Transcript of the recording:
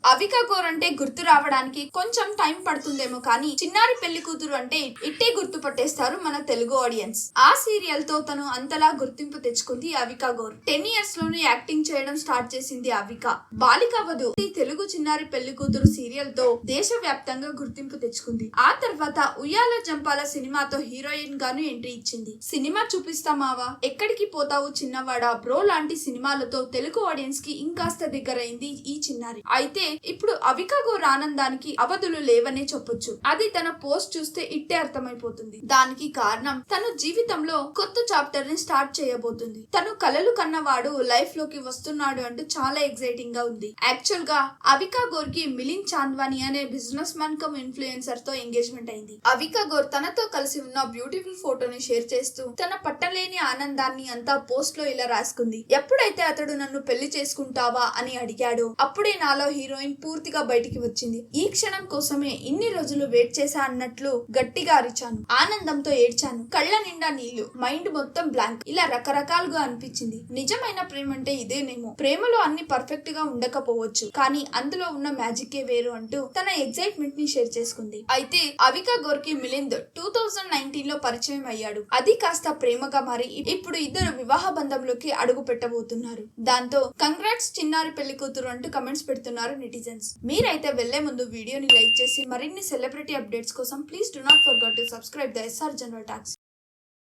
అవికా గోర్ అంటే గుర్తు రావడానికి కొంచెం టైం పడుతుందేమో కానీ చిన్నారి పెళ్లి కూతురు అంటే ఇట్టే గుర్తు పట్టేస్తారు మన తెలుగు ఆడియన్స్. ఆ సీరియల్ తో తను అంతలా గుర్తింపు తెచ్చుకుంది అవికా గోర్. 10 years లోనే యాక్టింగ్ చేయడం స్టార్ట్ చేసింది అవిక. బాలిక వధు ఈ తెలుగు చిన్నారి పెళ్లి కూతురు సీరియల్ తో దేశవ్యాప్తంగా గుర్తింపు తెచ్చుకుంది. ఆ తర్వాత ఉయ్యాల జంపాల సినిమాతో హీరోయిన్ గాను ఎంట్రీ ఇచ్చింది. సినిమా చూపిస్తామావా, ఎక్కడికి పోతావు చిన్నవాడా, బ్రో లాంటి సినిమాలతో తెలుగు ఆడియన్స్ కి ఇంకాస్త దగ్గరైంది ఈ చిన్నారి. అయితే ఇప్పుడు అవికా గోర్ ఆనందానికి అవధులు లేవనే చెప్పొచ్చు. అది తన పోస్ట్ చూస్తే ఇట్టే అర్థమైపోతుంది. దానికి కారణం తన జీవితంలో కొత్త చాప్టర్ ని స్టార్ట్ చేయబోతుంది. తను కలలు కన్నవాడు లైఫ్ లోకి వస్తున్నాడు అంటూ చాలా ఎక్సైటింగ్ గా ఉంది. యాక్చువల్ గా అవికా గోర్ కి మిలింద్ చాంద్వానీ అనే బిజినెస్ మ్యాన్ కమ్ ఇన్ఫ్లుయెన్సర్ తో ఎంగేజ్మెంట్ అయింది. అవికా గోర్ తనతో కలిసి ఉన్న బ్యూటిఫుల్ ఫోటోని షేర్ చేస్తూ తన పట్టలేని ఆనందాన్ని అంతా పోస్ట్ లో ఇలా రాసుకుంది. ఎప్పుడైతే అతడు నన్ను పెళ్లి చేసుకుంటావా అని అడిగాడో అప్పుడే నాలో హీరోయిన్ పూర్తిగా బయటికి వచ్చింది. ఈ క్షణం కోసమే ఇన్ని రోజులు వెయిట్ చేశా అన్నట్లు గట్టిగా అరిచాను. ఆనందంతో ఏడ్చాను. కళ్ళ నిండా నీళ్లు, మైండ్ మొత్తం బ్లాంక్. ఇలా రకరకాలుగా అనిపించింది. నిజమైన ప్రేమ అంటే ఇదేనేమో. ప్రేమలో అన్ని పర్ఫెక్ట్ గా ఉండకపోవచ్చు, కానీ అందులో ఉన్న మ్యాజిక్ వేరు అంటూ తన ఎక్సైట్మెంట్ ని షేర్ చేసుకుంది. అయితే అవికా గోర్ కి మిలింద్ 2019 లో పరిచయం అయ్యాడు. అది కాస్త ప్రేమగా మారి ఇప్పుడు ఇద్దరు వివాహ బంధంలోకి అడుగు పెట్టబోతున్నారు. దాంతో కంగ్రాట్స్ చిన్నారి పెళ్లి కూతురు అంటూ కమెంట్స్ పెడుతున్నారు నెటిజన్స్. మీరైతే వెళ్లే ముందు వీడియోని లైక్ చేసి మరిన్ని సెలబ్రిటీ అప్డేట్స్ కోసం please do not forget to subscribe the SR general talks.